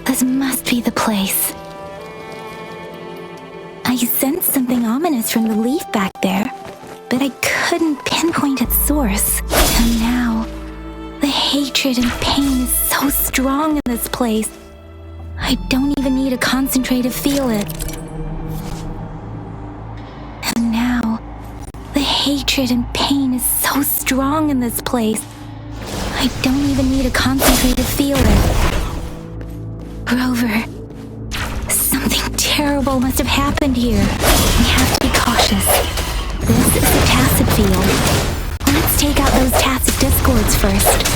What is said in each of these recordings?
This must be the place. I sensed something ominous from the leaf back there, but I couldn't pinpoint its source. And now, the hatred and pain is so strong in this place. I don't even need to concentrate to feel it. And now, the hatred and pain is so strong in this place. I don't even need to concentrate to feel it. Grover, something terrible must have happened here. We have to be cautious. This is the tacit field. Let's take out those tacit discords first.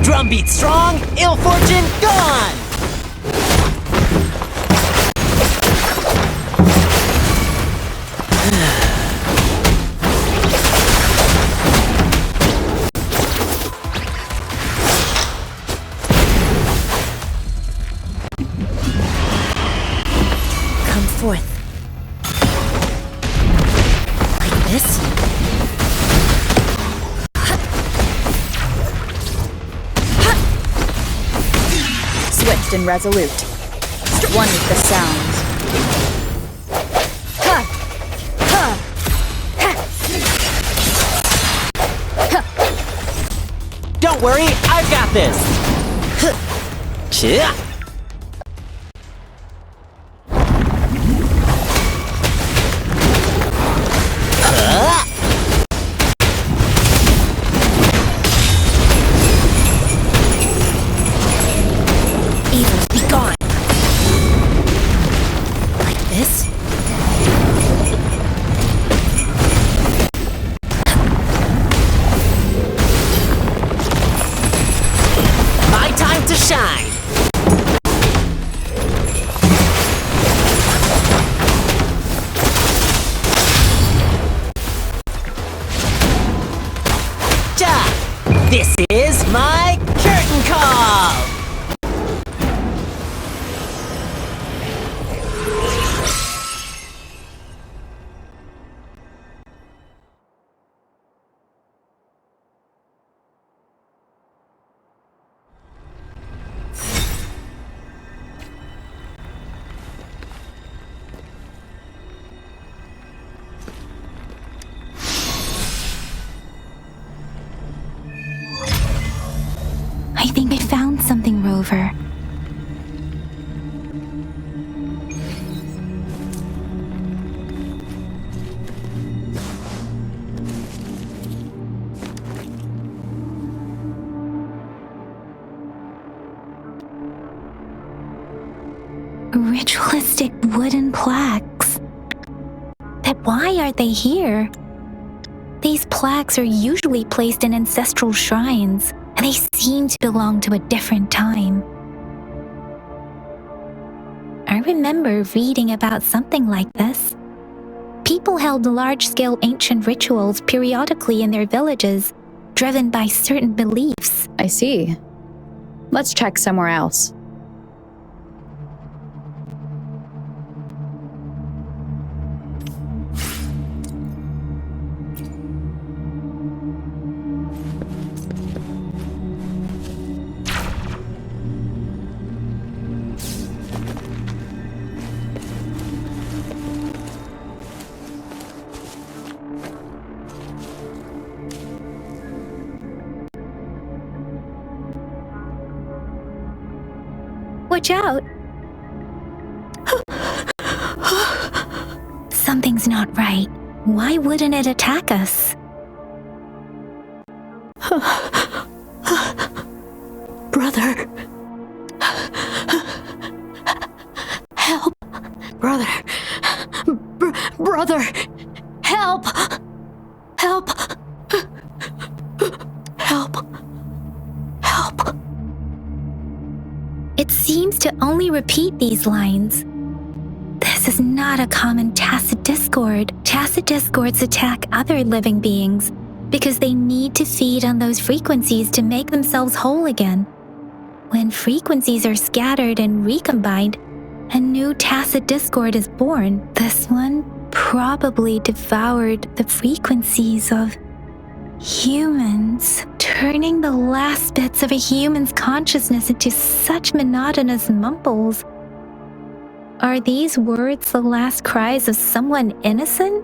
Drumbeat strong, ill fortune gone! Come forth. Like this? Swift and resolute. One with the sound. Don't worry, I've got this! Chia! Evil, be gone. Like this? My time to shine! This is my curtain call! I think I found something, Rover. Ritualistic wooden plaques. But why are they here? These plaques are usually placed in ancestral shrines, and they seem to belong to a different time. I remember reading about something like this. People held large-scale ancient rituals periodically in their villages, driven by certain beliefs. I see. Let's check somewhere else. Watch out! Something's not right. Why wouldn't it attack us? Brother. Help. Brother. Brother. Help. Help. Help. Help. It seems to only repeat these lines. This is not a common tacit discord. Tacit discords attack other living beings because they need to feed on those frequencies to make themselves whole again. When frequencies are scattered and recombined, a new tacit discord is born. This one probably devoured the frequencies of humans, turning the last bits of a human's consciousness into such monotonous mumbles. Are these words the last cries of someone innocent?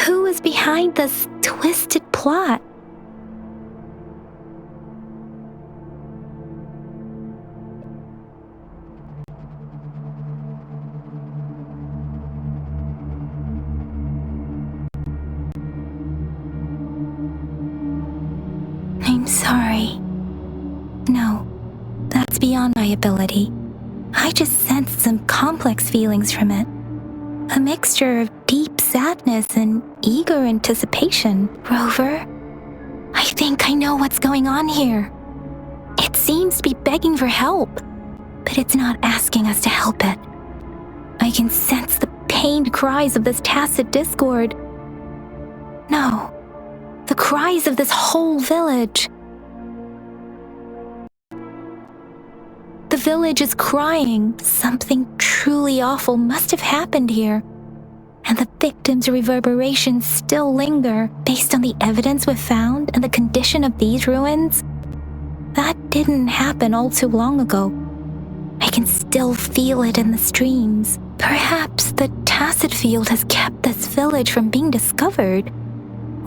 Who is behind this twisted plot? I'm sorry. No, that's beyond my ability. I just sensed some complex feelings from it. A mixture of deep sadness and eager anticipation. Rover, I think I know what's going on here. It seems to be begging for help, but it's not asking us to help it. I can sense the pained cries of this tacit discord. No, the cries of this whole village. The village is crying. Something truly awful must have happened here. And the victims' reverberations still linger. Based on the evidence we've found and the condition of these ruins, that didn't happen all too long ago. I can still feel it in the streams. Perhaps the tacit field has kept this village from being discovered.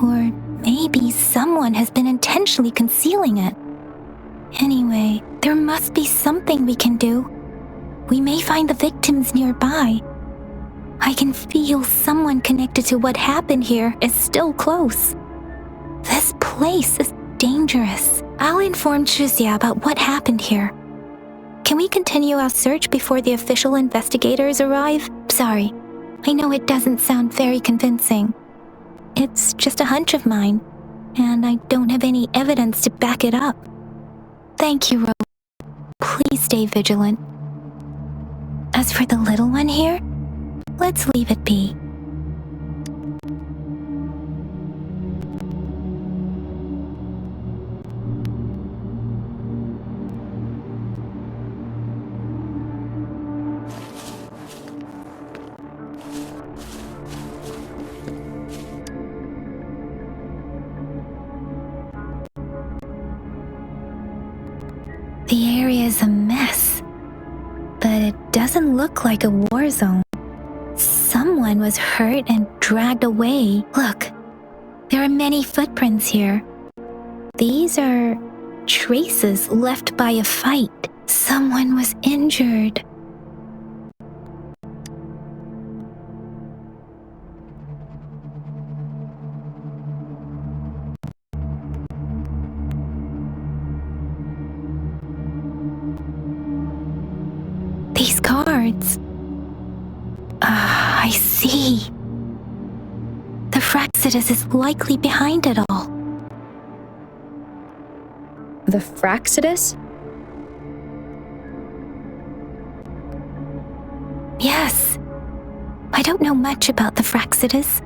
Or maybe someone has been intentionally concealing it. Anyway, there must be something we can do. We may find the victims nearby. I can feel someone connected to what happened here is still close. This place is dangerous. I'll inform Chuzia about what happened here. Can we continue our search before the official investigators arrive? Sorry, I know it doesn't sound very convincing. It's just a hunch of mine, and I don't have any evidence to back it up. Thank you, Rose. Please stay vigilant. As for the little one here, let's leave it be. The area is a mess, but it doesn't look like a war zone. Someone was hurt and dragged away. Look, there are many footprints here. These are traces left by a fight. Someone was injured. These cards. I see. The Fraxidus is likely behind it all. The Fraxidus? Yes. I don't know much about the Fraxidus,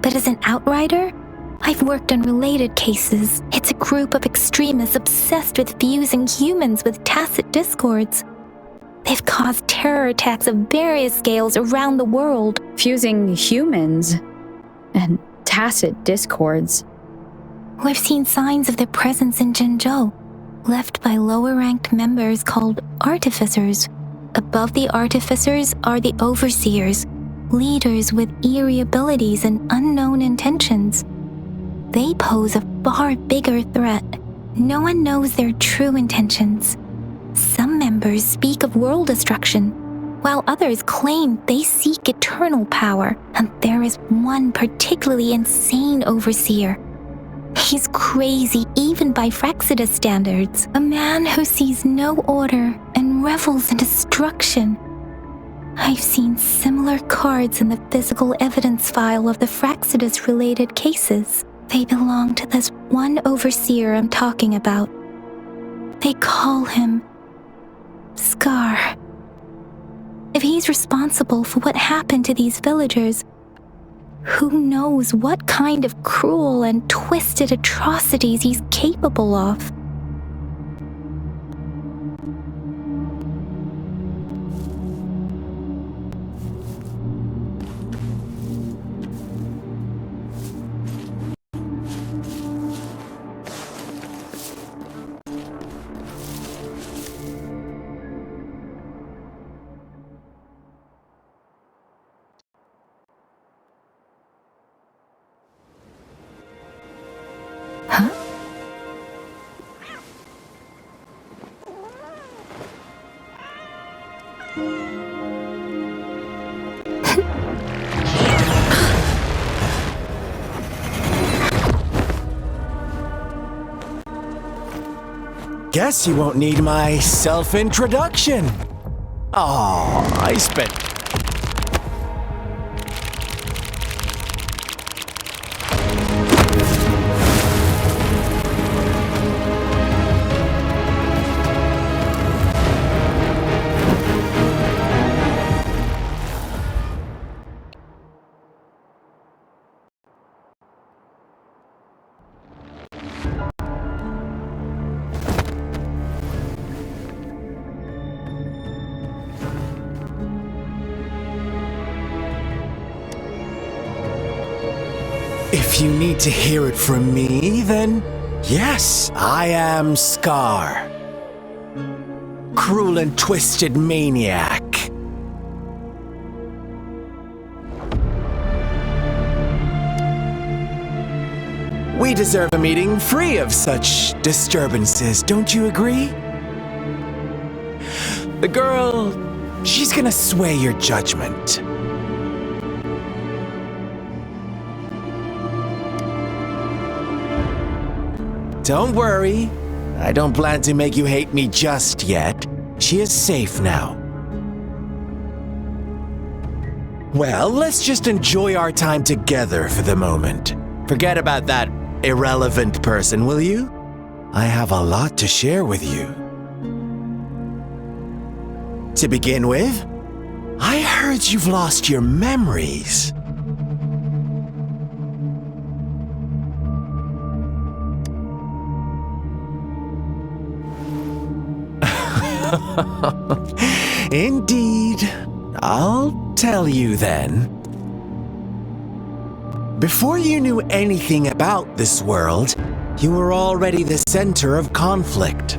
but as an outrider, I've worked on related cases. It's a group of extremists obsessed with fusing humans with tacit discords. They've caused terror attacks of various scales around the world. Fusing humans and tacit discords. We've seen signs of their presence in Jinzhou, left by lower-ranked members called artificers. Above the artificers are the overseers, leaders with eerie abilities and unknown intentions. They pose a far bigger threat. No one knows their true intentions. Some members speak of world destruction, while others claim they seek eternal power, and there is one particularly insane overseer. He's crazy even by Fraxidus standards, a man who sees no order and revels in destruction. I've seen similar cards in the physical evidence file of the Fraxidus-related cases. They belong to this one overseer I'm talking about. They call him Scar. If he's responsible for what happened to these villagers, who knows what kind of cruel and twisted atrocities he's capable of? Huh? Guess you won't need my self-introduction. Oh, I spent... If you need to hear it from me, then yes, I am Scar. Cruel and twisted maniac. We deserve a meeting free of such disturbances, don't you agree? The girl, she's gonna sway your judgment. Don't worry, I don't plan to make you hate me just yet. She is safe now. Well, let's just enjoy our time together for the moment. Forget about that irrelevant person, will you? I have a lot to share with you. To begin with, I heard you've lost your memories. Indeed. I'll tell you then. Before you knew anything about this world, you were already the center of conflict.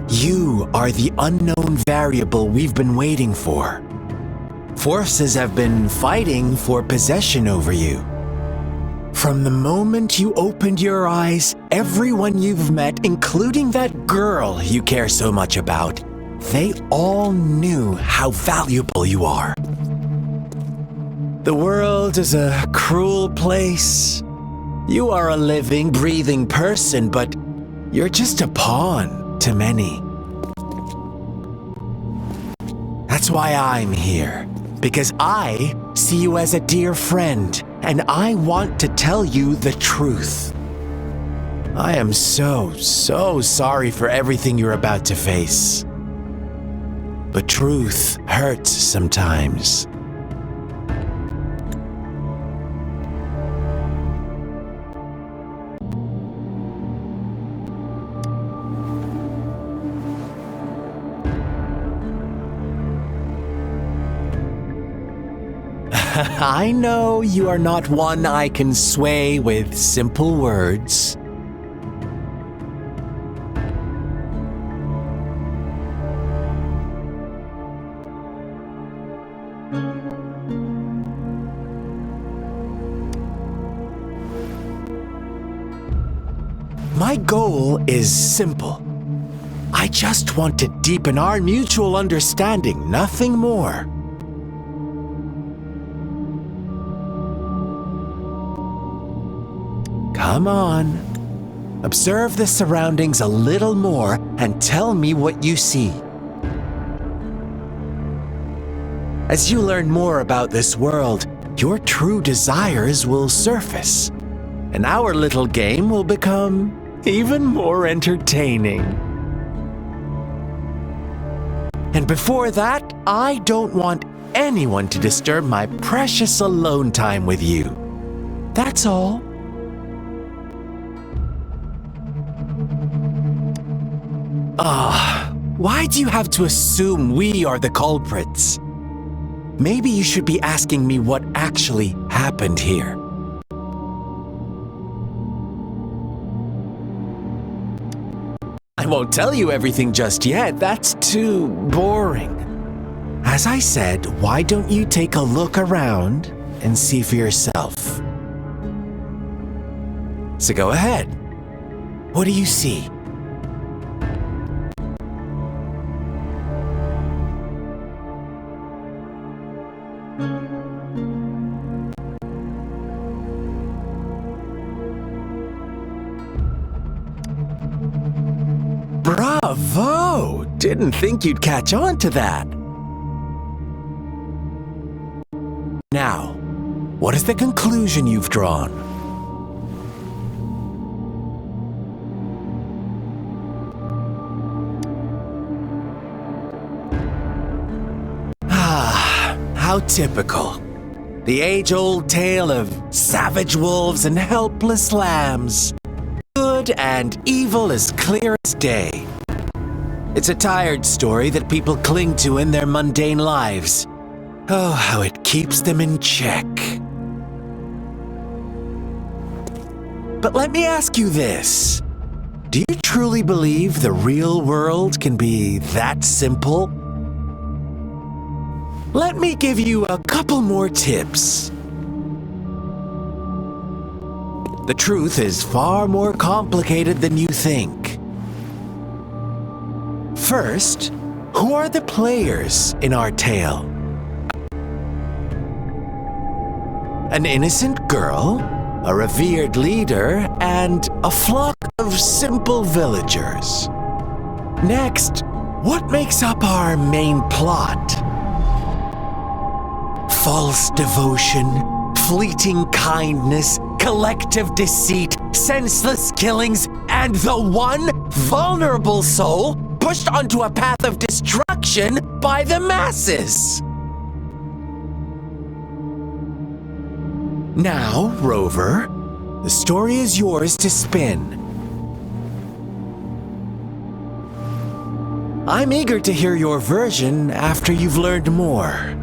You are the unknown variable we've been waiting for. Forces have been fighting for possession over you. From the moment you opened your eyes, everyone you've met, including that girl you care so much about, they all knew how valuable you are. The world is a cruel place. You are a living, breathing person, but you're just a pawn to many. That's why I'm here, because I see you as a dear friend, and I want to tell you the truth. I am so sorry for everything you're about to face. But truth hurts sometimes. I know you are not one I can sway with simple words. My goal is simple. I just want to deepen our mutual understanding, nothing more. Come on. Observe the surroundings a little more and tell me what you see. As you learn more about this world, your true desires will surface, and our little game will become even more entertaining. And before that, I don't want anyone to disturb my precious alone time with you. That's all. Why do you have to assume we are the culprits? Maybe you should be asking me what actually happened here. I won't tell you everything just yet, that's too boring. As I said, why don't you take a look around and see for yourself? So go ahead. What do you see? Bravo! Didn't think you'd catch on to that. Now, what is the conclusion you've drawn? Ah, how typical. The age-old tale of savage wolves and helpless lambs. Good and evil as clear as day. It's a tired story that people cling to in their mundane lives. Oh, how it keeps them in check. But let me ask you this. Do you truly believe the real world can be that simple? Let me give you a couple more tips. The truth is far more complicated than you think. First, who are the players in our tale? An innocent girl, a revered leader, and a flock of simple villagers. Next, what makes up our main plot? False devotion, fleeting kindness, collective deceit, senseless killings, and the one vulnerable soul pushed onto a path of destruction by the masses. Now, Rover, the story is yours to spin. I'm eager to hear your version after you've learned more.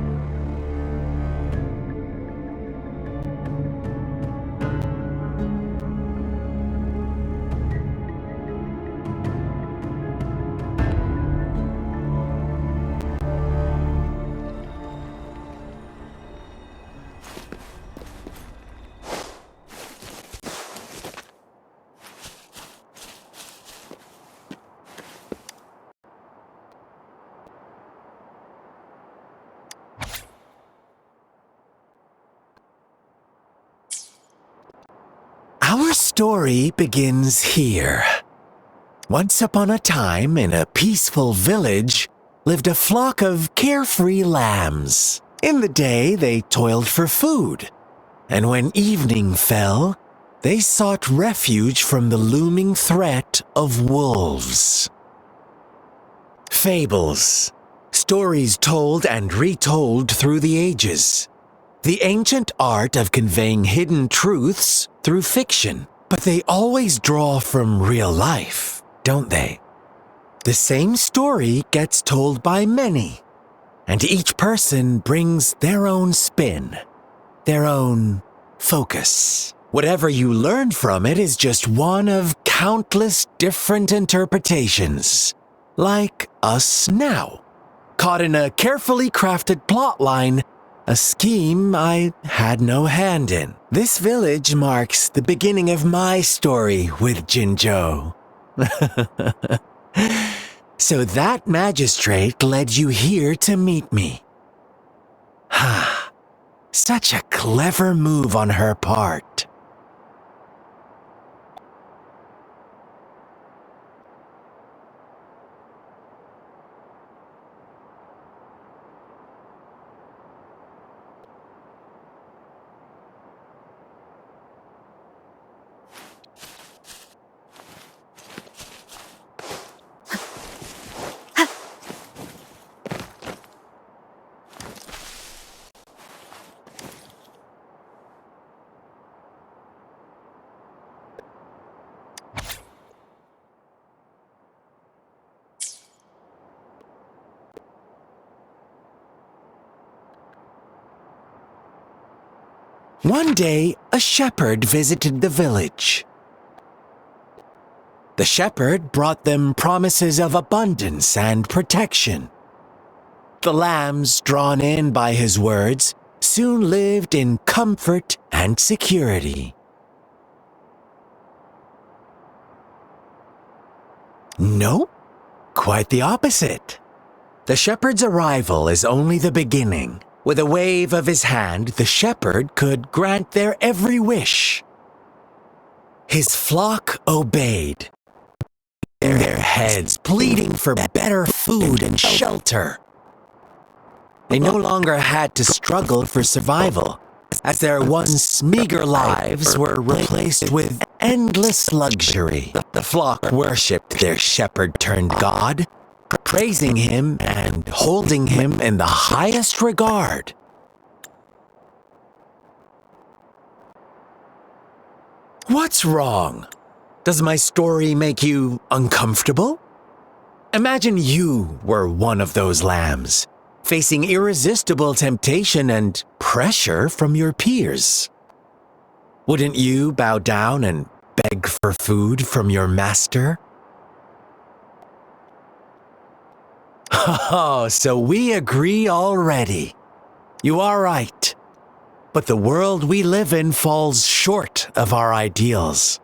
Our story begins here. Once upon a time, in a peaceful village, lived a flock of carefree lambs. In the day, they toiled for food, and when evening fell, they sought refuge from the looming threat of wolves. Fables, stories told and retold through the ages. The ancient art of conveying hidden truths through fiction, but they always draw from real life, don't they? The same story gets told by many, and each person brings their own spin, their own focus. Whatever you learn from it is just one of countless different interpretations, like us now, caught in a carefully crafted plotline, a scheme I had no hand in. This village marks the beginning of my story with Jinzhou. So that magistrate led you here to meet me. Ha! Such a clever move on her part. One day, a shepherd visited the village. The shepherd brought them promises of abundance and protection. The lambs, drawn in by his words, soon lived in comfort and security. Nope, quite the opposite. The shepherd's arrival is only the beginning. With a wave of his hand, the shepherd could grant their every wish. His flock obeyed, their heads pleading for better food and shelter. They no longer had to struggle for survival, as their once meager lives were replaced with endless luxury. The flock worshipped their shepherd-turned-god, praising him and holding him in the highest regard. What's wrong? Does my story make you uncomfortable? Imagine you were one of those lambs, facing irresistible temptation and pressure from your peers. Wouldn't you bow down and beg for food from your master? Oh, so we agree already. You are right. But the world we live in falls short of our ideals.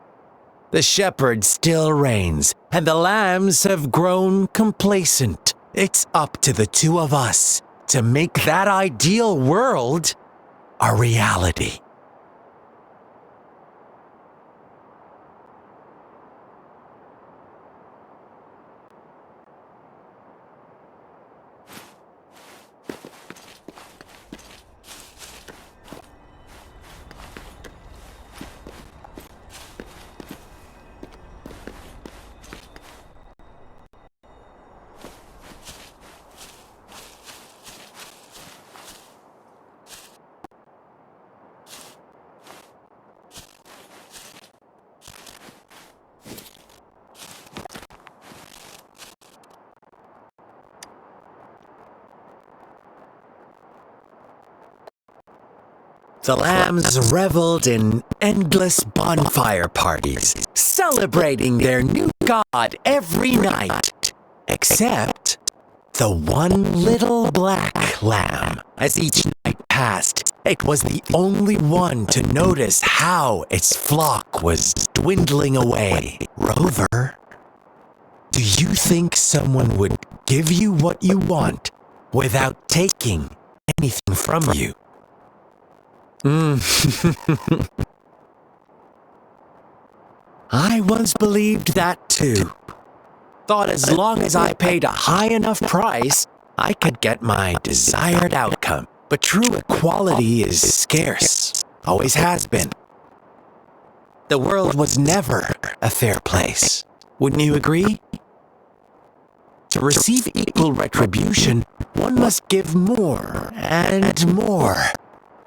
The shepherd still reigns, and the lambs have grown complacent. It's up to the two of us to make that ideal world a reality. The lambs reveled in endless bonfire parties, celebrating their new god every night, except the one little black lamb. As each night passed, it was the only one to notice how its flock was dwindling away. Rover, do you think someone would give you what you want without taking anything from you? I once believed that too. Thought as long as I paid a high enough price, I could get my desired outcome. But true equality is scarce, always has been. The world was never a fair place. Wouldn't you agree? To receive equal retribution, one must give more and more.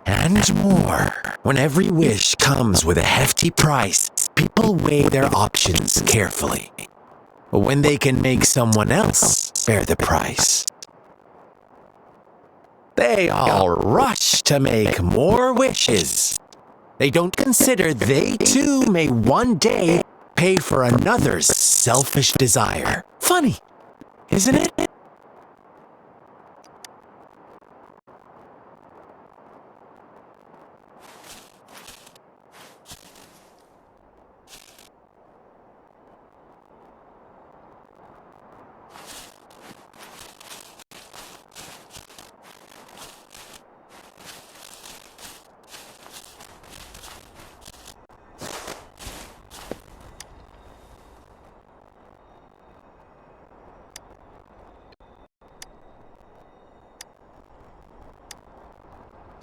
And more. When every wish comes with a hefty price, people weigh their options carefully. When they can make someone else bear the price, they all rush to make more wishes. They don't consider they too may one day pay for another's selfish desire. Funny, isn't it?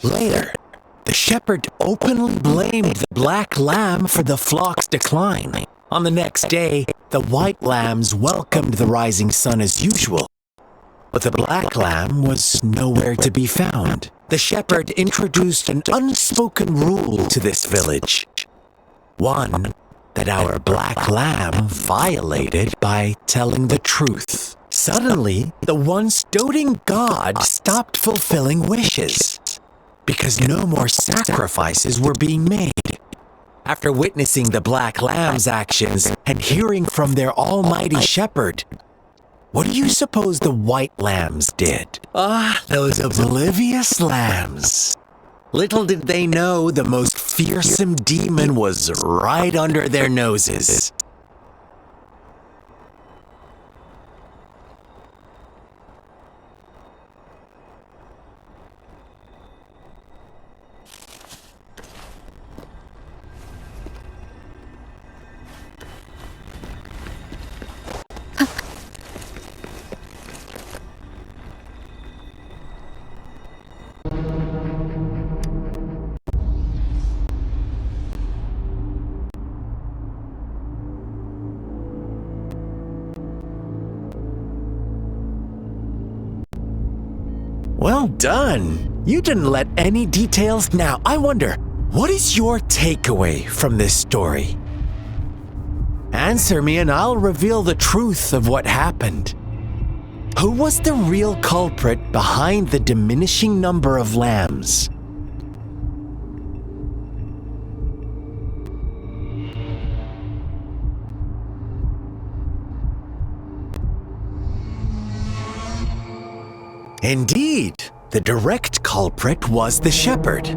Later, the shepherd openly blamed the black lamb for the flock's decline. On the next day, the white lambs welcomed the rising sun as usual, but the black lamb was nowhere to be found. The shepherd introduced an unspoken rule to this village. One that our black lamb violated by telling the truth. Suddenly, the once doting god stopped fulfilling wishes, because no more sacrifices were being made. After witnessing the black lamb's actions and hearing from their almighty shepherd, what do you suppose the white lambs did? Those oblivious lambs. Little did they know the most fearsome demon was right under their noses. Well done. You didn't let any details. Now, I wonder, what is your takeaway from this story? Answer me and I'll reveal the truth of what happened. Who was the real culprit behind the diminishing number of lambs? Indeed, the direct culprit was the shepherd.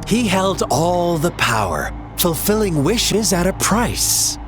He held all the power, fulfilling wishes at a price.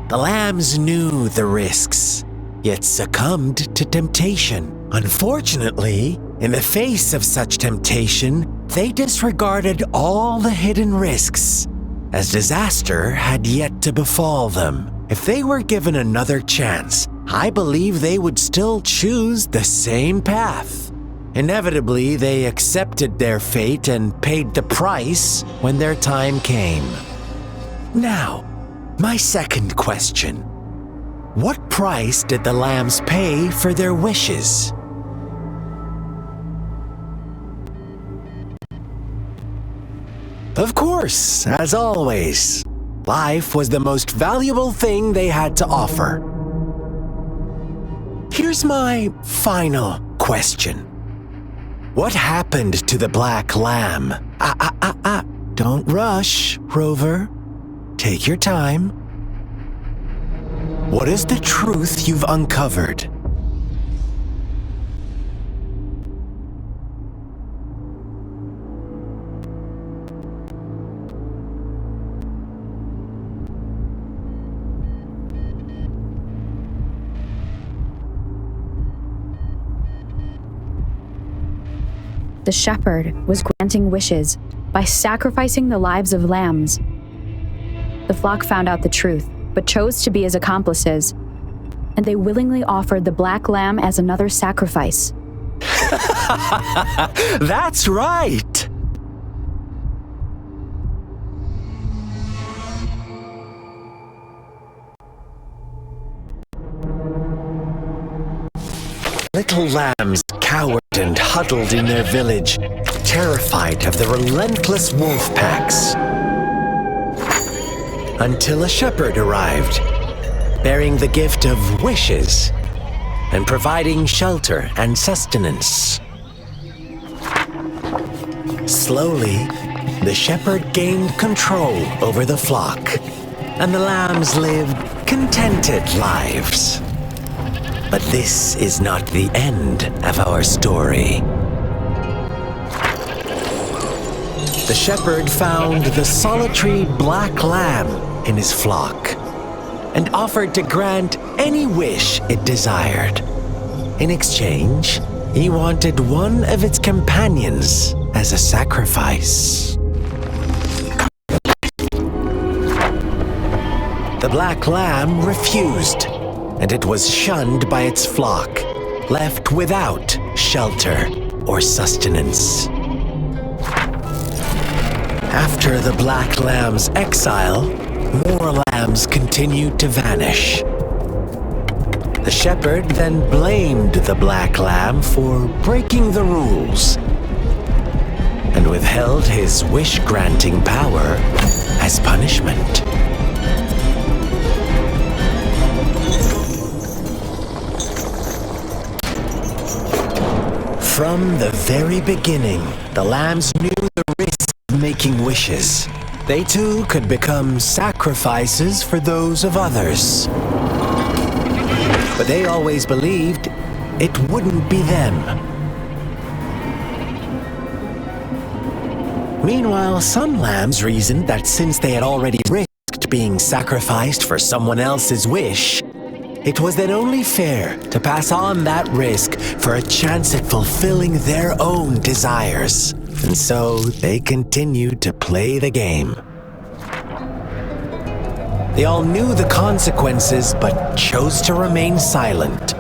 The lambs knew the risks, yet succumbed to temptation. Unfortunately, in the face of such temptation, they disregarded all the hidden risks, as disaster had yet to befall them. If they were given another chance, I believe they would still choose the same path. Inevitably, they accepted their fate and paid the price when their time came. Now, my second question. What price did the lambs pay for their wishes? Of course, as always, life was the most valuable thing they had to offer. Here's my final question. What happened to the black lamb? Don't rush, Rover. Take your time. What is the truth you've uncovered? The shepherd was granting wishes by sacrificing the lives of lambs. The flock found out the truth, but chose to be his accomplices, and they willingly offered the black lamb as another sacrifice. That's right! Little lambs cowered and huddled in their village, terrified of the relentless wolf packs. Until a shepherd arrived, bearing the gift of wishes and providing shelter and sustenance. Slowly, the shepherd gained control over the flock, and the lambs lived contented lives. But this is not the end of our story. The shepherd found the solitary black lamb in his flock and offered to grant any wish it desired. In exchange, he wanted one of its companions as a sacrifice. The black lamb refused, and it was shunned by its flock, left without shelter or sustenance. After the black lamb's exile, more lambs continued to vanish. The shepherd then blamed the black lamb for breaking the rules and withheld his wish-granting power as punishment. From the very beginning, the lambs knew the risks of making wishes. They too could become sacrifices for those of others. But they always believed it wouldn't be them. Meanwhile, some lambs reasoned that since they had already risked being sacrificed for someone else's wish, it was then only fair to pass on that risk for a chance at fulfilling their own desires. And so they continued to play the game. They all knew the consequences, but chose to remain silent.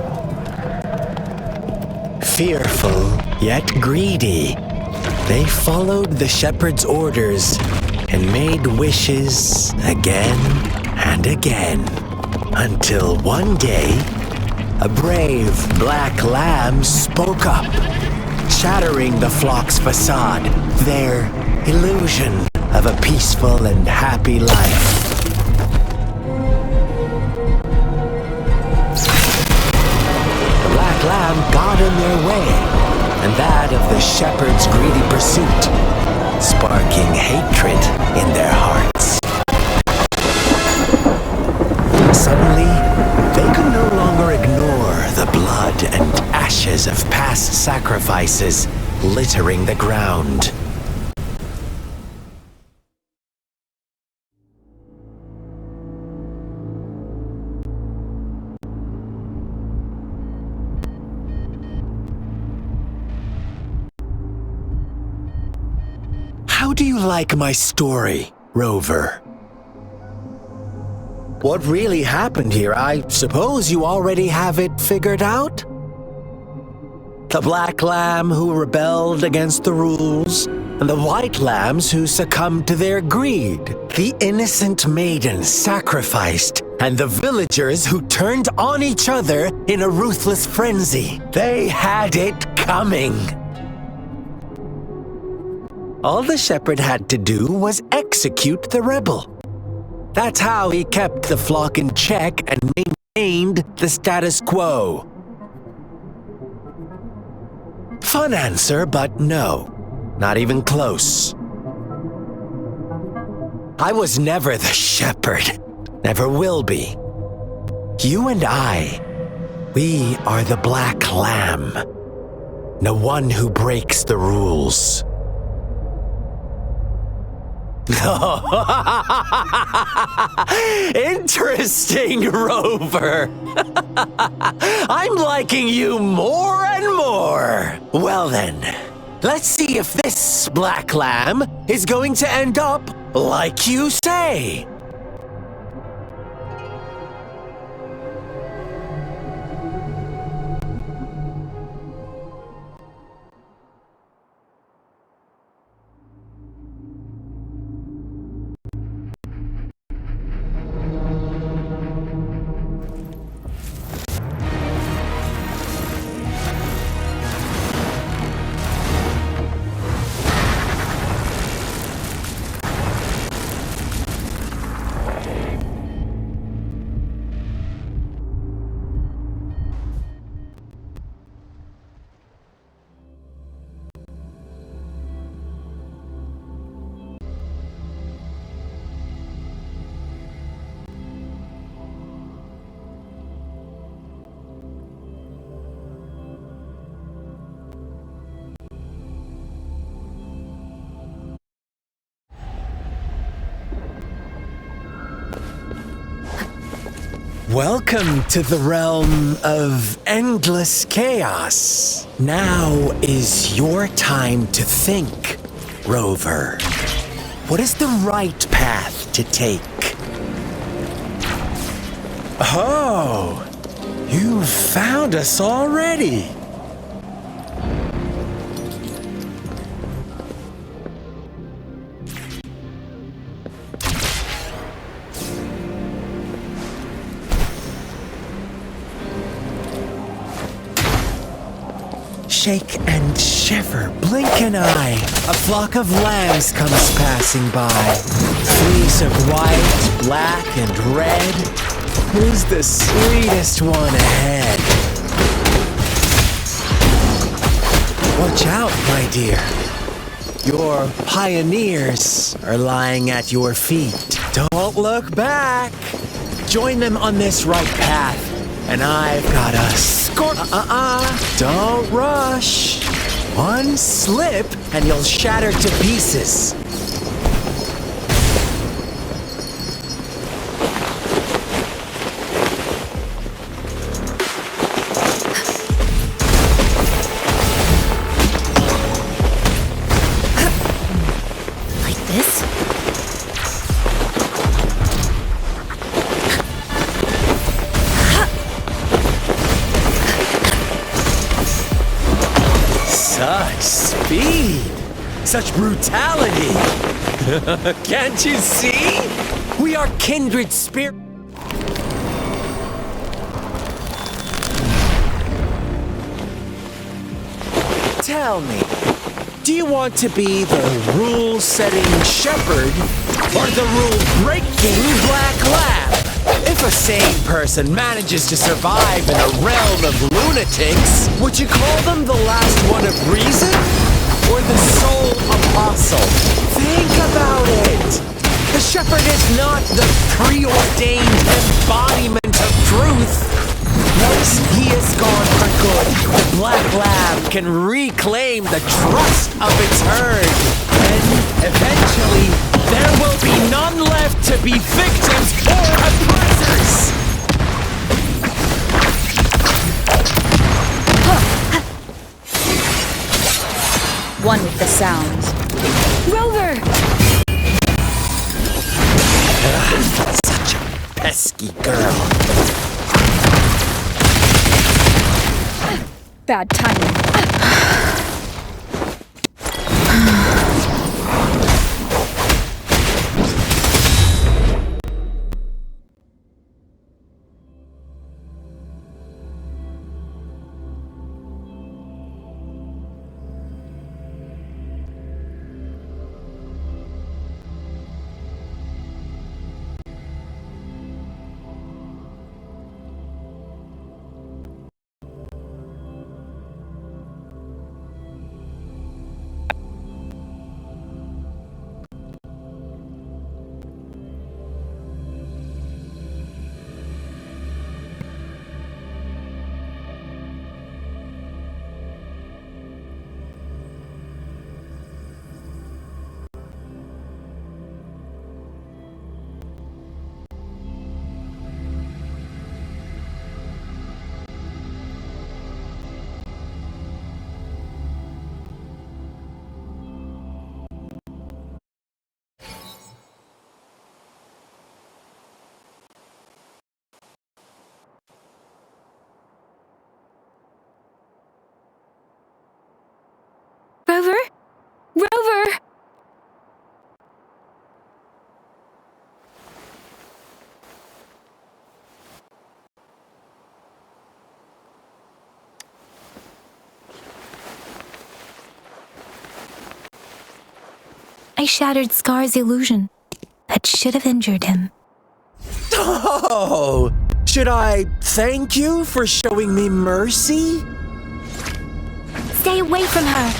Fearful, yet greedy, they followed the shepherd's orders and made wishes again and again. Until one day, a brave black lamb spoke up, shattering the flock's facade, their illusion of a peaceful and happy life. The black lamb got in their way, and that of the shepherd's greedy pursuit, sparking hatred in their hearts. Suddenly, they could no longer ignore the blood and ashes of past sacrifices littering the ground. How do you like my story, Rover? What really happened here, I suppose you already have it figured out? The black lamb who rebelled against the rules, and the white lambs who succumbed to their greed. The innocent maiden sacrificed, and the villagers who turned on each other in a ruthless frenzy. They had it coming. All the shepherd had to do was execute the rebel. That's how he kept the flock in check and maintained the status quo. Fun answer, but no, not even close. I was never the shepherd, never will be. You and I, we are the black lamb, the one who breaks the rules. Interesting, Rover. I'm liking you more and more. Well then, let's see if this black lamb is going to end up like you say. Welcome to the realm of endless chaos. Now is your time to think, Rover. What is the right path to take? Oh, you found us already. Shake and shiver, blink an eye. A flock of lambs comes passing by. Fleece of white, black, and red. Who's the sweetest one ahead? Watch out, my dear. Your pioneers are lying at your feet. Don't look back. Join them on this right path, and I've got a Don't rush. One slip and you'll shatter to pieces. Like this? Such speed! Such brutality! Can't you see? We are kindred spirits. tell me, do you want to be the rule-setting shepherd or the rule-breaking black lab? If a sane person manages to survive in a realm of lunatics, would you call them the last one of reason? Or the sole apostle? Think about it! The shepherd is not the preordained embodiment of truth. Once he is gone for good, the Black Lab can reclaim the trust of its herd. And eventually, there will be none left to be victims or oppressors! One with the sounds. Rover! Such a pesky girl. Bad timing. Rover? Rover! I shattered Scar's illusion. That should have injured him. Oh! Should I thank you for showing me mercy? Stay away from her!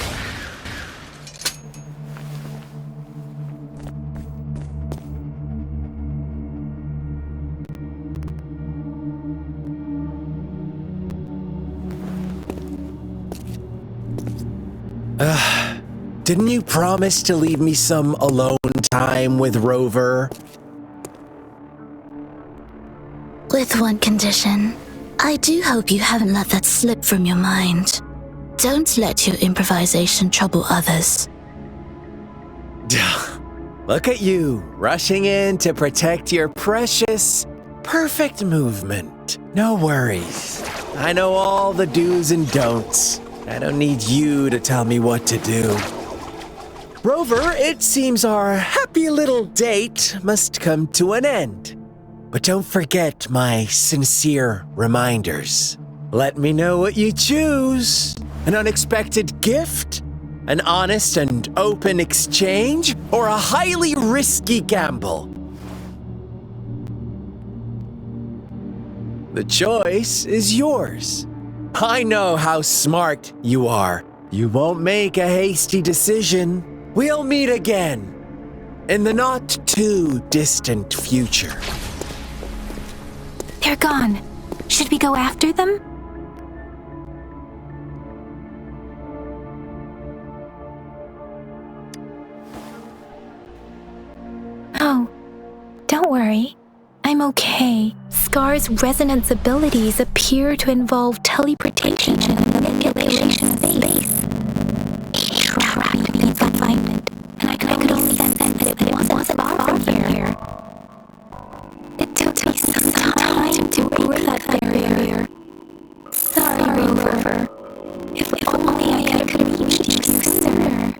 Didn't you promise to leave me some alone time with Rover? With one condition. I do hope you haven't let that slip from your mind. Don't let your improvisation trouble others. Look at you, rushing in to protect your precious, perfect movement. No worries. I know all the do's and don'ts. I don't need you to tell me what to do. Rover, it seems our happy little date must come to an end. But don't forget my sincere reminders. Let me know what you choose. An unexpected gift? An honest and open exchange? Or a highly risky gamble? The choice is yours. I know how smart you are. You won't make a hasty decision. We'll meet again in the not-too-distant future. They're gone. Should we go after them? Oh, don't worry. I'm okay. Scar's resonance abilities appear to involve teleportation and manipulation of space. He tracked me to find it, and I could only sense that it wasn't far from here. It took me some time to break that barrier. Sorry, Rover. If only I could have reached you sooner.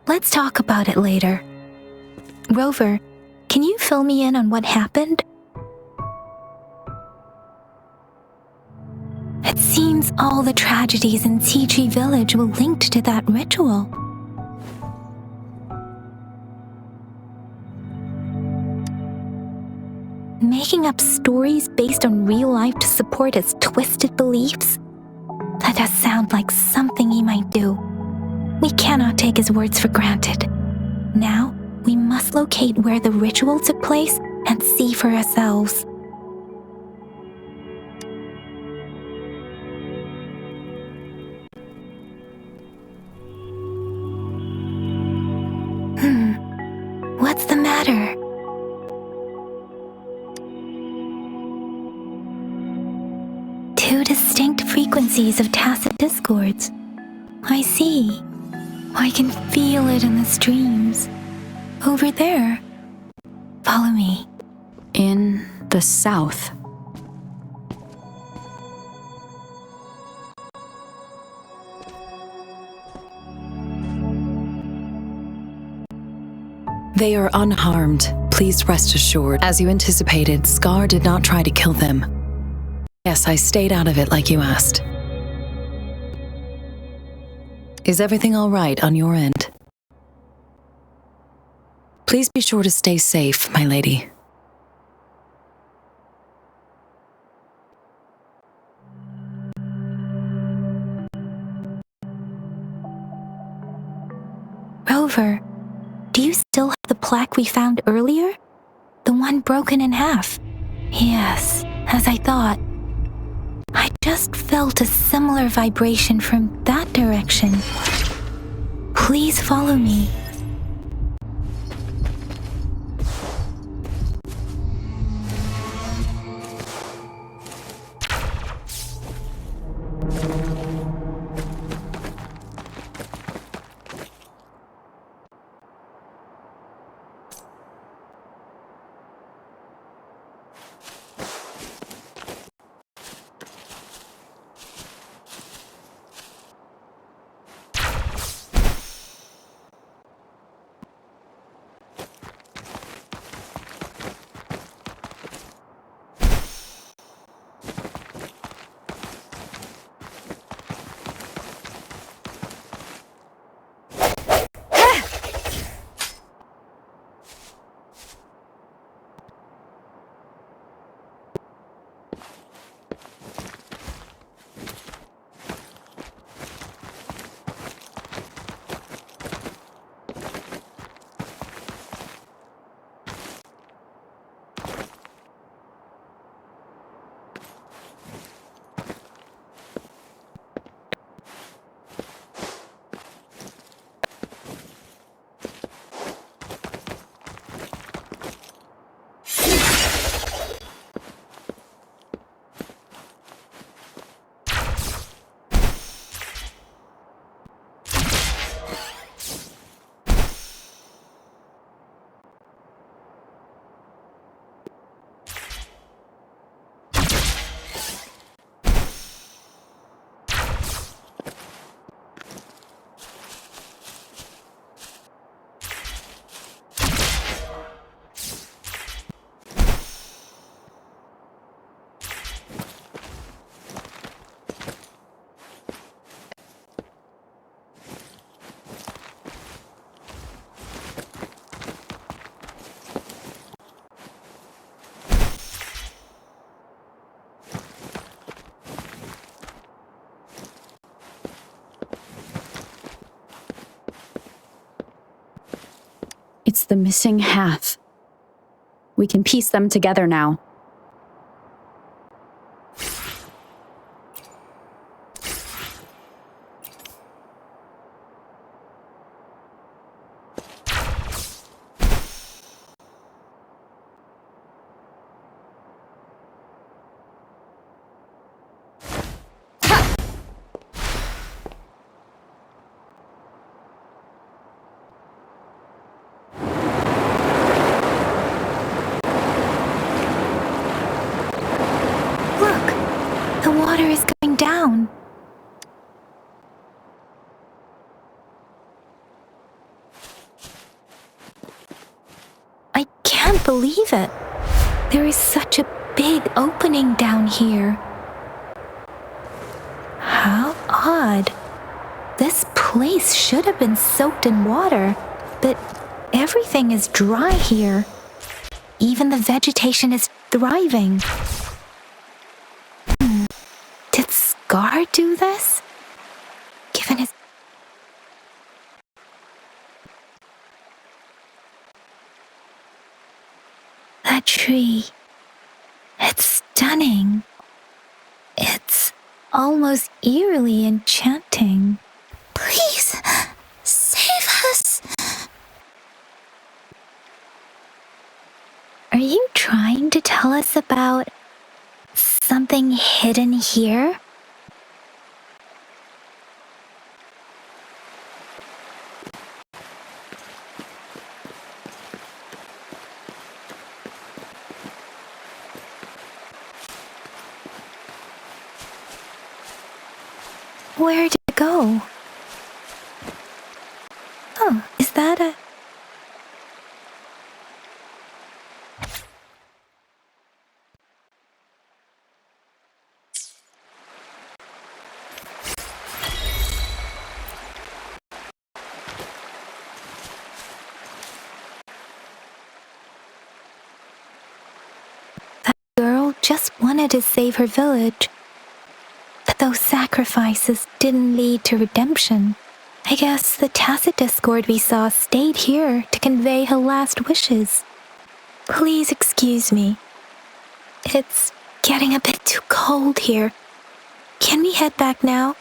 Let's talk about it later. Rover, can you fill me in on what happened? It seems all the tragedies in Tea Tree Village were linked to that ritual. Making up stories based on real life to support his twisted beliefs? That does sound like something he might do. We cannot take his words for granted. Now, we must locate where the ritual took place and see for ourselves. What's the matter? Two distinct frequencies of tacit discords. I see. I can feel it in the streams. Over there. Follow me. In the south. They are unharmed. Please rest assured. As you anticipated, Scar did not try to kill them. Yes, I stayed out of it like you asked. Is everything all right on your end? Please be sure to stay safe, my lady. Rover, do you still have the plaque we found earlier? The one broken in half? Yes, as I thought. I just felt a similar vibration from that direction. Please follow me. It's the missing half. We can piece them together now. can't believe it. There is such a big opening down here. How odd. This place should have been soaked in water, but everything is dry here. Even the vegetation is thriving. Did Scar do this? Given his... That tree. It's stunning. It's almost eerily enchanting. Please, save us. Are you trying to tell us about something hidden here? Where did it go? Oh, is that a... That girl just wanted to save her village. But those sacrifices didn't lead to redemption. I guess the tacit discord we saw stayed here to convey her last wishes. Please excuse me. It's getting a bit too cold here. Can we head back now?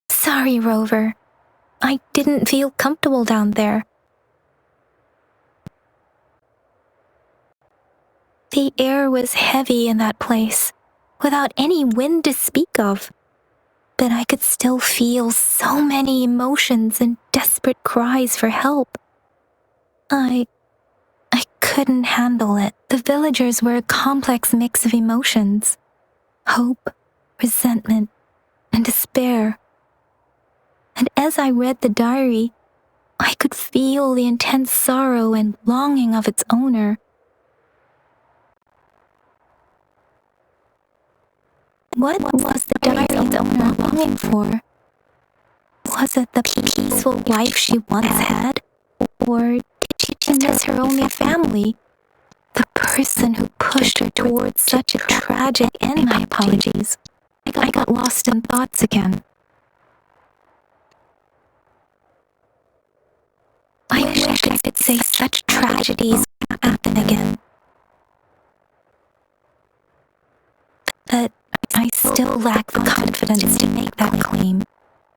Sorry, Rover. I didn't feel comfortable down there. The air was heavy in that place, without any wind to speak of. But I could still feel so many emotions and desperate cries for help. I couldn't handle it. The villagers were a complex mix of emotions. Hope, resentment, and despair. And as I read the diary, I could feel the intense sorrow and longing of its owner. What was the diary's owner longing for? Was it the peaceful life she once had? Or did she miss her only family? The person who pushed her towards such a tragic end. My apologies. I got lost in thoughts again. I wish I could say such tragedies happen again. But I still lack the confidence to make that claim.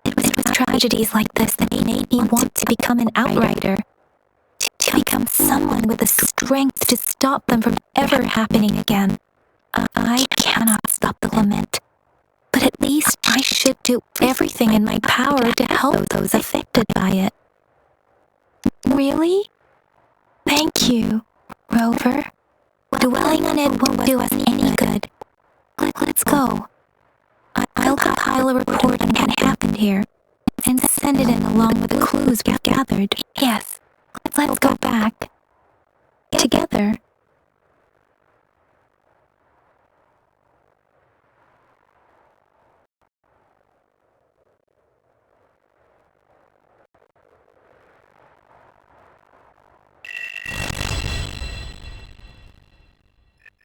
It was tragedies like this that made me want to become an outrider. To become someone with the strength to stop them from ever happening again. I cannot stop the lament. But at least I should do everything in my power to help those affected by it. Really? Thank you, Rover. Dwelling on it won't do us any good. Let's go. I'll compile a report on what happened here and send it in along with the clues we've gathered. Yes, let's go back. Together.